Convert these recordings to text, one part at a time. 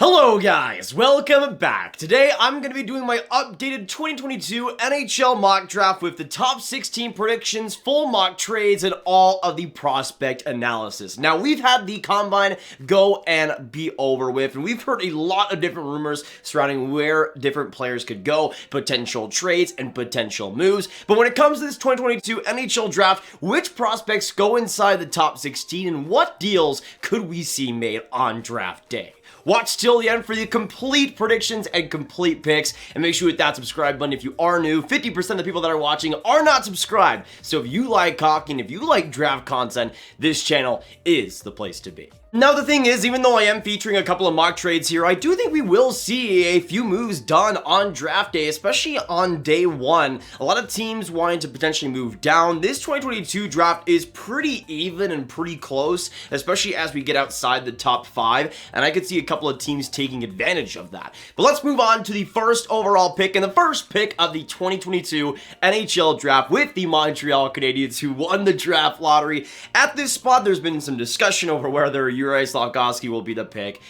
Hello guys, welcome back. Today I'm going to be doing my updated 2022 NHL mock draft with the top 16 predictions, full mock trades, and all of the prospect analysis. Now we've had the combine go and be over with, and we've heard a lot of different rumors surrounding where different players could go, potential trades, and potential moves. But when it comes to this 2022 NHL draft, which prospects go inside the top 16 and what deals could we see made on draft day? Watch till the end for the complete predictions and complete picks, and make sure you hit that subscribe button if you are new. 50% of the people that are watching are not subscribed, so if you like hockey and if you like draft content, this channel is the place to be. Now the thing is, even though I am featuring a couple of mock trades here, I do think we will see a few moves done on draft day, especially on day one. A lot of teams wanting to potentially move down. This 2022 draft is pretty even and pretty close, especially as we get outside the top 5, and I could see a couple of teams taking advantage of that. But let's move on to the first overall pick, and the first pick of the 2022 NHL draft with the Montreal Canadiens, who won the draft lottery. At this spot, there's been some discussion over whether Juraj Slafkovsky will be the pick.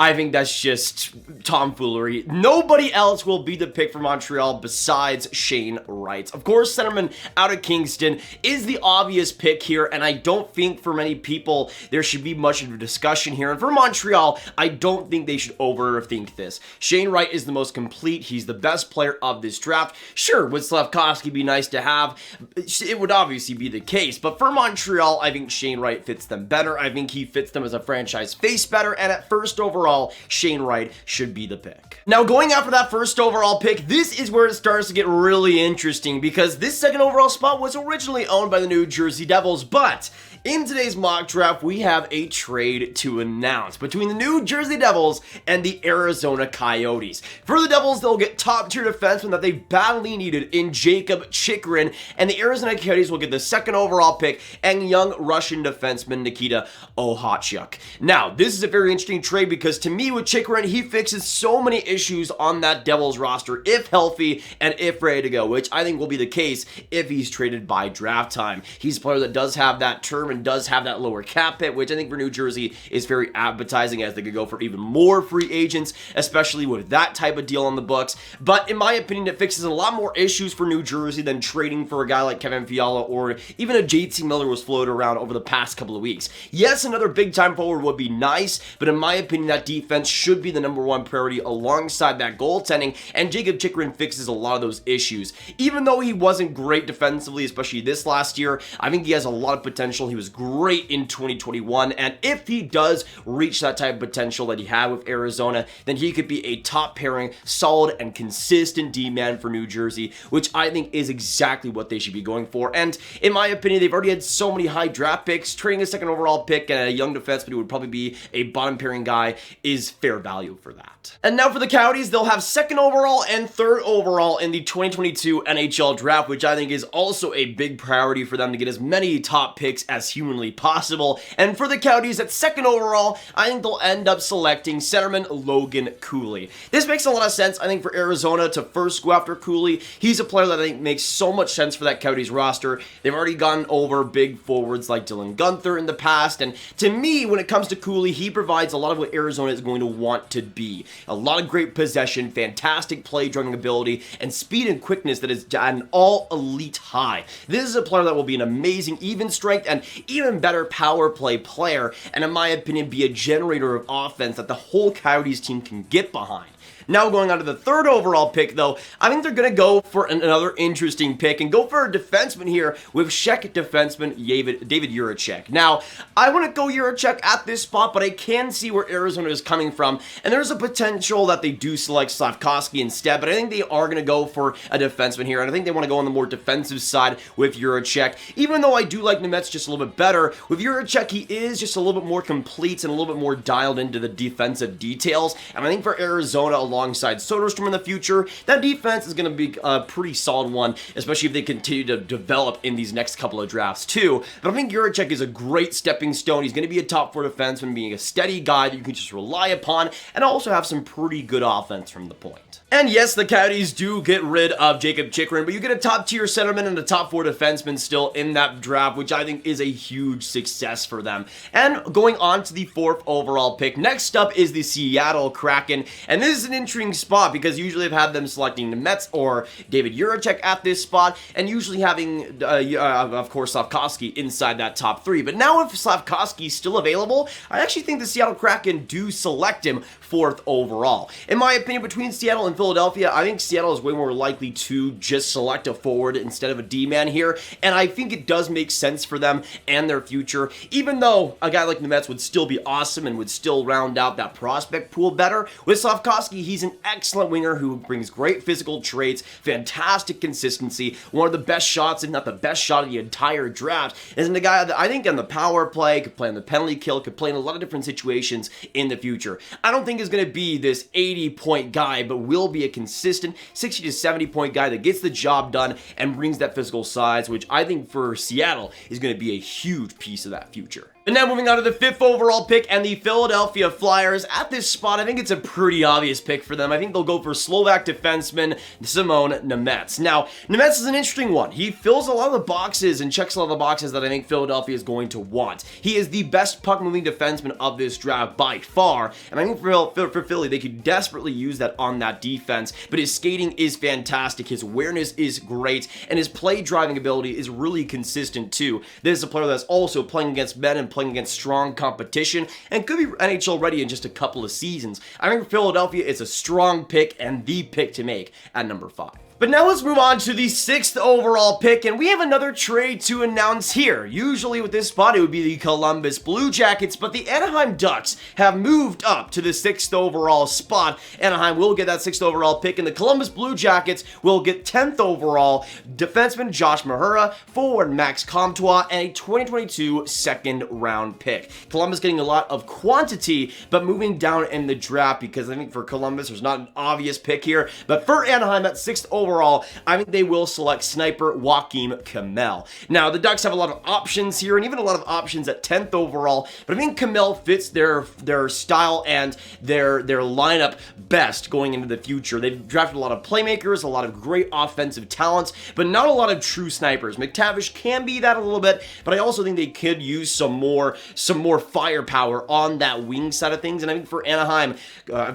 I think that's just tomfoolery. Nobody else will be the pick for Montreal besides Shane Wright. Of course, centerman out of Kingston is the obvious pick here, and I don't think for many people there should be much of a discussion here. And for Montreal, I don't think they should overthink this. Shane Wright is the most complete. He's the best player of this draft. Sure, would Slafkovsky be nice to have? It would obviously be the case, but for Montreal, I think Shane Wright fits them better. I think he fits them as a franchise face better, and at first overall, Shane Wright should be the pick. Now, going after that first overall pick, this is where it starts to get really interesting because this second overall spot was originally owned by the New Jersey Devils, but in today's mock draft, we have a trade to announce between the New Jersey Devils and the Arizona Coyotes. For the Devils, they'll get top-tier defensemen that they badly needed in Jakob Chychrun, and the Arizona Coyotes will get the second overall pick and young Russian defenseman Nikita Okhotyuk. Now, this is a very interesting trade because to me, with Chychrun, he fixes so many issues on that Devils roster if healthy and if ready to go, which I think will be the case if he's traded by draft time. He's a player that does have that term and does have that lower cap hit, which I think for New Jersey is very appetizing as they could go for even more free agents, especially with that type of deal on the books. But in my opinion, it fixes a lot more issues for New Jersey than trading for a guy like Kevin Fiala or even a JT Miller was floated around over the past couple of weeks. Yes, another big time forward would be nice, but in my opinion, that defense should be the number one priority alongside that goaltending, and Jakob Chychrun fixes a lot of those issues. Even though he wasn't great defensively, especially this last year, I think he has a lot of potential. He was great in 2021, and if he does reach that type of potential that he had with Arizona, then he could be a top pairing, solid and consistent D-man for New Jersey, which I think is exactly what they should be going for. And in my opinion, they've already had so many high draft picks. Trading a second overall pick and a young defenseman who would probably be a bottom pairing guy is fair value for that. And now for the Coyotes, they'll have second overall and third overall in the 2022 NHL draft, which I think is also a big priority for them to get as many top picks as humanly possible. And for the Coyotes at second overall, I think they'll end up selecting centerman Logan Cooley. This makes a lot of sense, I think, for Arizona to first go after Cooley. He's a player that I think makes so much sense for that Coyotes roster. They've already gone over big forwards like Dylan Guenther in the past, and to me, when it comes to Cooley, he provides a lot of what Arizona is going to want to be. A lot of great possession, fantastic play-driving ability, and speed and quickness that is at an all-elite high. This is a player that will be an amazing even strength and even better power play player, and in my opinion, be a generator of offense that the whole Coyotes team can get behind. Now going on to the third overall pick, though, I think they're going to go for another interesting pick and go for a defenseman here with Czech defenseman David Jiricek. Now, I want to go Jiricek at this spot, but I can see where Arizona is coming from, and there's a potential that they do select Slafkovsky instead, but I think they are going to go for a defenseman here, and I think they want to go on the more defensive side with Jiricek. Even though I do like Nemec just a little bit better, with Jiricek, he is just a little bit more complete and a little bit more dialed into the defensive details, and I think for Arizona, along alongside Soderstrom in the future, that defense is going to be a pretty solid one, especially if they continue to develop in these next couple of drafts too. But I think Jiricek is a great stepping stone. He's going to be a top 4 defenseman, being a steady guy that you can just rely upon, and also have some pretty good offense from the point. And yes, the Coyotes do get rid of Jacob Chychrun, but you get a top-tier centerman and a top 4 defenseman still in that draft, which I think is a huge success for them. And going on to the 4th overall pick, next up is the Seattle Kraken, and this is an interesting spot because usually I've had them selecting Nemec or David Jiricek at this spot, and usually having, of course, Slafkovsky inside that top 3. But now if Slafkovsky is still available, I actually think the Seattle Kraken do select him 4th overall. In my opinion, between Seattle and Philadelphia, I think Seattle is way more likely to just select a forward instead of a D-man here, and I think it does make sense for them and their future, even though a guy like Nemec would still be awesome and would still round out that prospect pool better. With Slafkovsky, he's an excellent winger who brings great physical traits, fantastic consistency, one of the best shots, if not the best shot of the entire draft, and a guy that I think on the power play, could play on the penalty kill, could play in a lot of different situations in the future. I don't think is going to be this 80-point guy, but will be a consistent 60 to 70-point guy that gets the job done and brings that physical size, which I think for Seattle is going to be a huge piece of that future. And now moving on to the 5th overall pick and the Philadelphia Flyers. At this spot, I think it's a pretty obvious pick for them. I think they'll go for Slovak defenseman Simon Nemec. Now, Nemec is an interesting one. He fills a lot of the boxes and checks a lot of the boxes that I think Philadelphia is going to want. He is the best puck-moving defenseman of this draft by far, and I think for Philly, they could desperately use that on that defense, but his skating is fantastic, his awareness is great, and his play-driving ability is really consistent too. This is a player that's also playing against men and playing against strong competition and could be NHL ready in just a couple of seasons. I think for Philadelphia, it's a strong pick and the pick to make at number 5. But now let's move on to the 6th overall pick, and we have another trade to announce here. Usually with this spot, it would be the Columbus Blue Jackets, but the Anaheim Ducks have moved up to the 6th overall spot. Anaheim will get that 6th overall pick, and the Columbus Blue Jackets will get 10th overall defenseman Josh Mahura, forward Max Comtois, and a 2022 second-round pick. Columbus getting a lot of quantity, but moving down in the draft because I think for Columbus, there's not an obvious pick here, but for Anaheim at 6th overall, I think they will select sniper Joakim Kemell. Now, the Ducks have a lot of options here, and even a lot of options at 10th overall, but I think Kemell fits their style and their lineup best going into the future. They've drafted a lot of playmakers, a lot of great offensive talents, but not a lot of true snipers. McTavish can be that a little bit, but I also think they could use some more firepower on that wing side of things, and I think for Anaheim,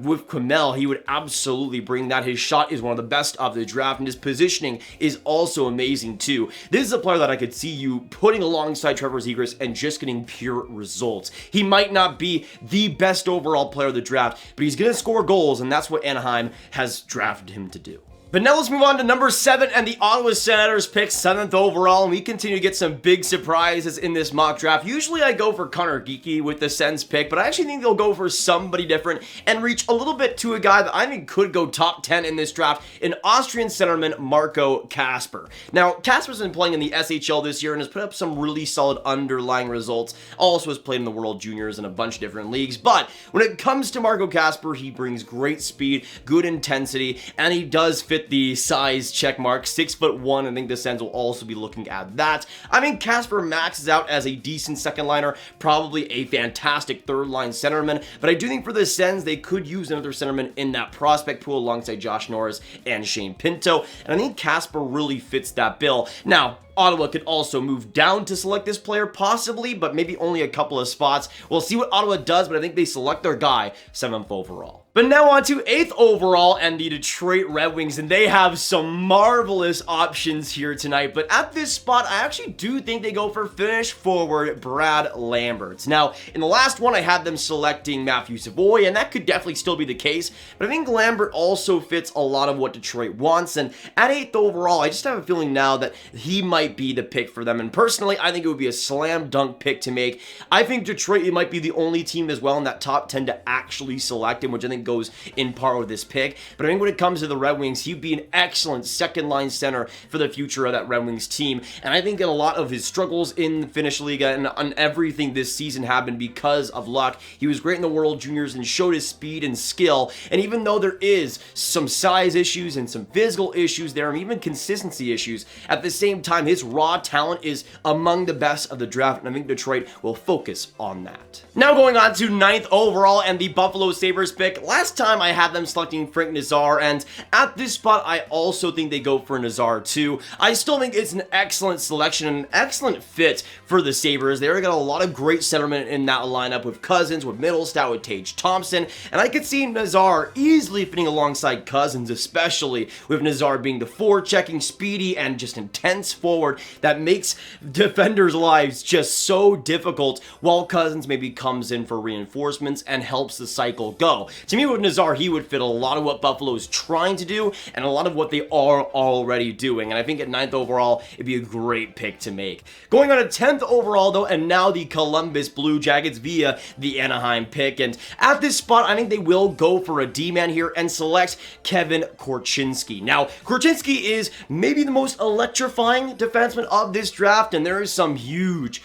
with Kemell, he would absolutely bring that. His shot is one of the best of the draft, and his positioning is also amazing too. This is a player that I could see you putting alongside Trevor Zegras and just getting pure results. He might not be the best overall player of the draft, but he's going to score goals, and that's what Anaheim has drafted him to do. But now let's move on to number 7 and the Ottawa Senators pick 7th overall, and we continue to get some big surprises in this mock draft. Usually I go for Conor Geekie with the Sens pick, but I actually think they'll go for somebody different and reach a little bit to a guy that I think could go top 10 in this draft, an Austrian centerman, Marco Kasper. Now, Kasper's been playing in the SHL this year and has put up some really solid underlying results. Also has played in the World Juniors and a bunch of different leagues, but when it comes to Marco Kasper, he brings great speed, good intensity, and he does fit the size check mark, 6'1". I think the Sens will also be looking at that. I think Kasper maxes out as a decent second liner, probably a fantastic third line centerman, but I do think for the Sens, they could use another centerman in that prospect pool alongside Josh Norris and Shane Pinto, and I think Kasper really fits that bill. Now, Ottawa could also move down to select this player, possibly, but maybe only a couple of spots. We'll see what Ottawa does, but I think they select their guy 7th overall. But now on to 8th overall and the Detroit Red Wings, and they have some marvelous options here tonight. But at this spot, I actually do think they go for Finnish forward Brad Lambert. Now, in the last one, I had them selecting Matthew Savoie, and that could definitely still be the case. But I think Lambert also fits a lot of what Detroit wants, and at 8th overall, I just have a feeling now that he might might be the pick for them. And personally, I think it would be a slam dunk pick to make. I think Detroit, it might be the only team as well in that top 10 to actually select him, which I think goes in par with this pick. But I think when it comes to the Red Wings, he'd be an excellent second line center for the future of that Red Wings team. And I think in a lot of his struggles in the Finnish Liga and on everything this season happened because of luck. He was great in the World Juniors and showed his speed and skill. And even though there is some size issues and some physical issues there, and even consistency issues, at the same time, his raw talent is among the best of the draft, and I think Detroit will focus on that. Now going on to 9th overall and the Buffalo Sabres pick. Last time I had them selecting Frank Nazar, and at this spot, I also think they go for Nazar too. I still think it's an excellent selection and an excellent fit for the Sabres. They already got a lot of great centermen in that lineup with Cousins, with Middlestat, with Tage Thompson, and I could see Nazar easily fitting alongside Cousins, especially with Nazar being the forechecking, speedy, and just intense forward that makes defenders' lives just so difficult, while Cousins maybe comes in for reinforcements and helps the cycle go. To me, with Nazar, he would fit a lot of what Buffalo is trying to do and a lot of what they are already doing, and I think at 9th overall, it'd be a great pick to make. Going on to 10th overall, though, and now the Columbus Blue Jackets via the Anaheim pick, and at this spot, I think they will go for a D-man here and select Kevin Korchinski. Now, Korchinski is maybe the most electrifying defenseman of this draft, and there is some huge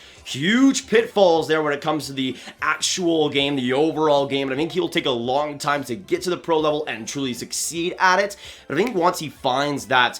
pitfalls there when it comes to the actual game, the overall game, and I think he'll take a long time to get to the pro level and truly succeed at it. But I think once he finds that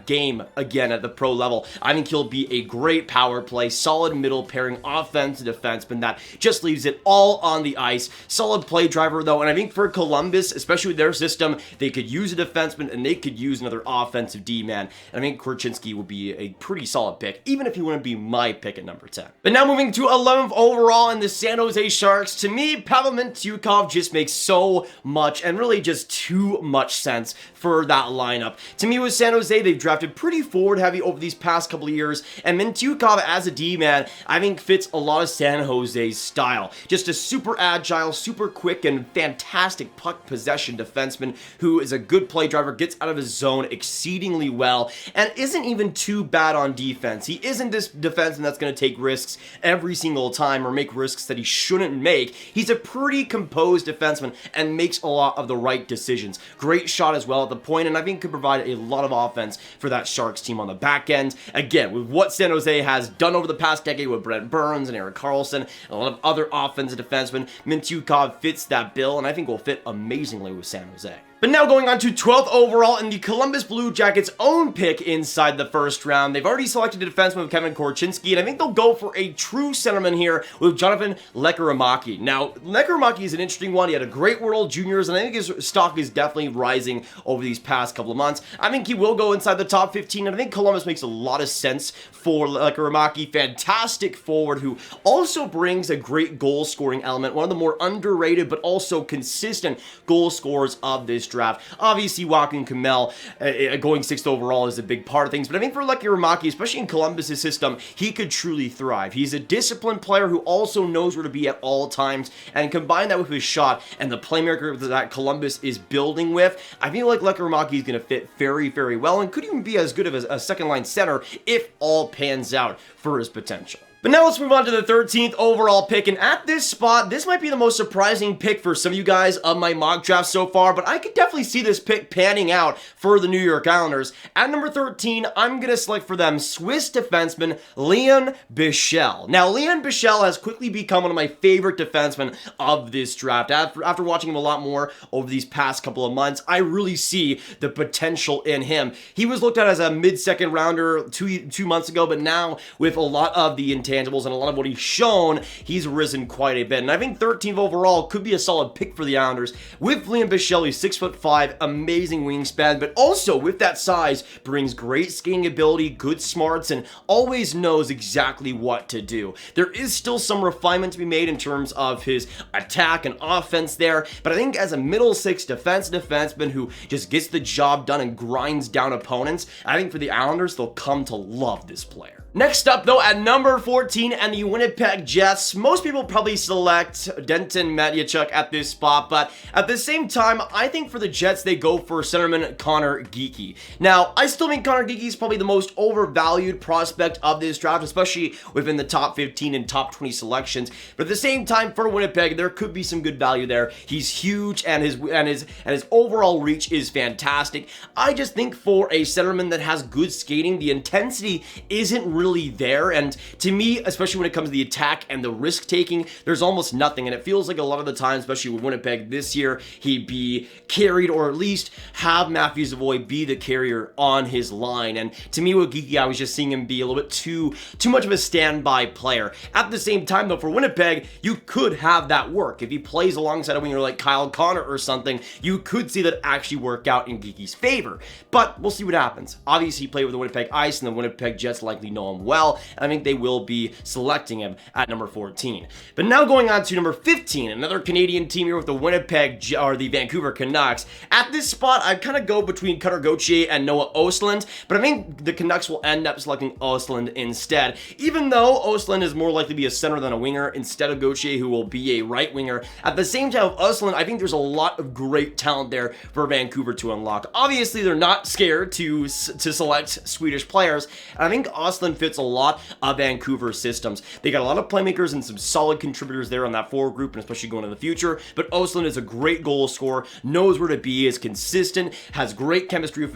game again at the pro level, I think he'll be a great power play, solid middle pairing offensive defenseman that just leaves it all on the ice. Solid play driver though, and I think for Columbus, especially with their system, they could use a defenseman and they could use another offensive D-man. And I think Korchinski would be a pretty solid pick, even if he wouldn't be my pick at number 10. But now moving to 11th overall in the San Jose Sharks, to me, Pavel Mintyukov just makes so much and really just too much sense for that lineup. To me, with San Jose, they've drafted pretty forward heavy over these past couple of years, and Mintyukov as a D-man, I think fits a lot of San Jose's style. Just a super agile, super quick, and fantastic puck possession defenseman who is a good play driver, gets out of his zone exceedingly well, and isn't even too bad on defense. He isn't this defenseman that's going to take risks every single time or make risks that he shouldn't make. He's a pretty composed defenseman and makes a lot of the right decisions. Great shot as well at the point, and I think could provide a lot of offense for that Sharks team on the back end. Again, with what San Jose has done over the past decade with Brent Burns and Erik Karlsson and a lot of other offensive defensemen, Mintyukov fits that bill, and I think will fit amazingly with San Jose. But now going on to 12th overall in the Columbus Blue Jackets' own pick inside the first round. They've already selected a defenseman with Kevin Korchinski, and I think they'll go for a true centerman here with Jonathan Lekkerimaki. Now, Lekkerimaki is an interesting one. He had a great World Juniors, and I think his stock is definitely rising over these past couple of months. I think he will go inside the top 15, and I think Columbus makes a lot of sense for Lekkerimaki. Fantastic forward who also brings a great goal-scoring element, one of the more underrated but also consistent goal scorers of this draft. Obviously, Joakim Kemell going 6th overall is a big part of things, but I think for Lekkerimaki, especially in Columbus' system, he could truly thrive. He's a disciplined player who also knows where to be at all times, and combine that with his shot and the playmaker that Columbus is building with, I feel like Lekkerimaki is going to fit very, very well and could even be as good of a second-line center if all pans out for his potential. But now let's move on to the 13th overall pick, and at this spot, this might be the most surprising pick for some of you guys of my mock draft so far, but I could definitely see this pick panning out for the New York Islanders. At number 13, I'm going to select for them Swiss defenseman Leon Bichsel. Now, Leon Bichsel has quickly become one of my favorite defensemen of this draft. After watching him a lot more over these past couple of months, I really see the potential in him. He was looked at as a mid-second rounder two months ago, but now with a lot of the intangibles and a lot of what he's shown, he's risen quite a bit. And I think 13th overall could be a solid pick for the Islanders. With Leon Bichsel, he's 6'5", amazing wingspan, but also with that size, brings great skating ability, good smarts, and always knows exactly what to do. There is still some refinement to be made in terms of his attack and offense there, but I think as a middle six defenseman who just gets the job done and grinds down opponents, I think for the Islanders, they'll come to love this player. Next up, though, at number 14 and the Winnipeg Jets, most people probably select Denton, Mateychuk at this spot, but at the same time, I think for the Jets, they go for centerman Conor, Geekie. Now, I still think Conor Geekie is probably the most overvalued prospect of this draft, especially within the top 15 and top 20 selections. But at the same time, for Winnipeg, there could be some good value there. He's huge, and his overall reach is fantastic. I just think for a centerman that has good skating, the intensity isn't really there, and to me, especially when it comes to the attack and the risk taking, there's almost nothing, and it feels like a lot of the time, especially with Winnipeg this year, he'd be carried, or at least have Matthew Savoie be the carrier on his line. And to me, with Geekie, I was just seeing him be a little bit too much of a standby player. At the same time, though, for Winnipeg, you could have that work. If he plays alongside a winger like Kyle Connor or something, you could see that actually work out in Geekie's favor. But we'll see what happens. Obviously, he played with the Winnipeg Ice, and the Winnipeg Jets likely know him well, and I think they will be selecting him at number 14. But now going on to number 15, another Canadian team here with the the Vancouver Canucks. At this spot, I kind of go between Cutter Gauthier and Noah Ostlund, but I think the Canucks will end up selecting Ostlund instead, even though Ostlund is more likely to be a center than a winger instead of Gauthier, who will be a right winger. At the same time, Ostlund, I think there's a lot of great talent there for Vancouver to unlock. Obviously, they're not scared to select Swedish players, and I think Ostlund fits a lot of Vancouver systems. They got a lot of playmakers and some solid contributors there on that forward group, and especially going into the future, but Ostlund is a great goal scorer, knows where to be, is consistent, has great chemistry with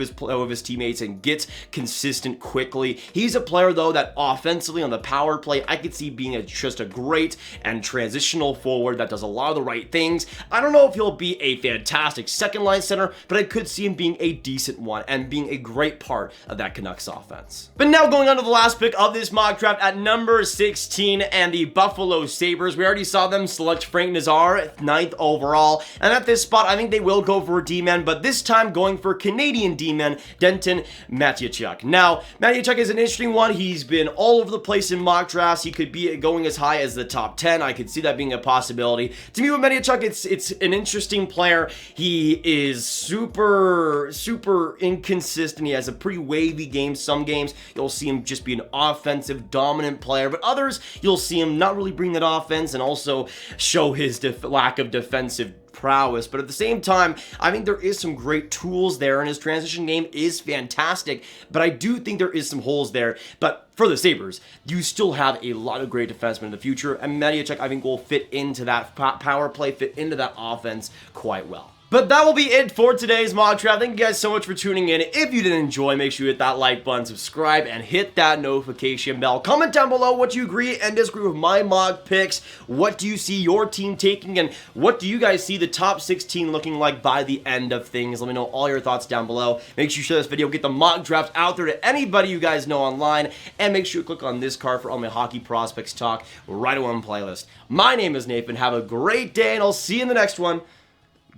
his teammates, and gets consistent quickly. He's a player, though, that offensively on the power play, I could see being just a great and transitional forward that does a lot of the right things. I don't know if he'll be a fantastic second line center, but I could see him being a decent one and being a great part of that Canucks offense. But now going on to the last pick of this mock draft at number 16 and the Buffalo Sabres. We already saw them select Frank Nazar, 9th overall, and at this spot, I think they will go for a D-man, but this time going for Canadian D-man, Denton Mateychuk. Now, Mateychuk is an interesting one. He's been all over the place in mock drafts. He could be going as high as the top 10. I could see that being a possibility. To me, with Mateychuk, it's an interesting player. He is super inconsistent. He has a pretty wavy game. Some games, you'll see him just be an offensive dominant player, but others, you'll see him not really bring that offense and also show his lack of defensive prowess. But at the same time, I think there is some great tools there, and his transition game is fantastic, but I do think there is some holes there. But for the Sabres, you still have a lot of great defensemen in the future, and Mateychuk, I think, will fit into that power play, fit into that offense quite well. But that will be it for today's mock draft. Thank you guys so much for tuning in. If you did enjoy, make sure you hit that like button, subscribe, and hit that notification bell. Comment down below what you agree and disagree with my mock picks. What do you see your team taking, and what do you guys see the top 16 looking like by the end of things? Let me know all your thoughts down below. Make sure you share this video, get the mock draft out there to anybody you guys know online, and make sure you click on this card for all my hockey prospects talk right away on playlist. My name is Nathan. Have a great day, and I'll see you in the next one.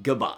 Goodbye.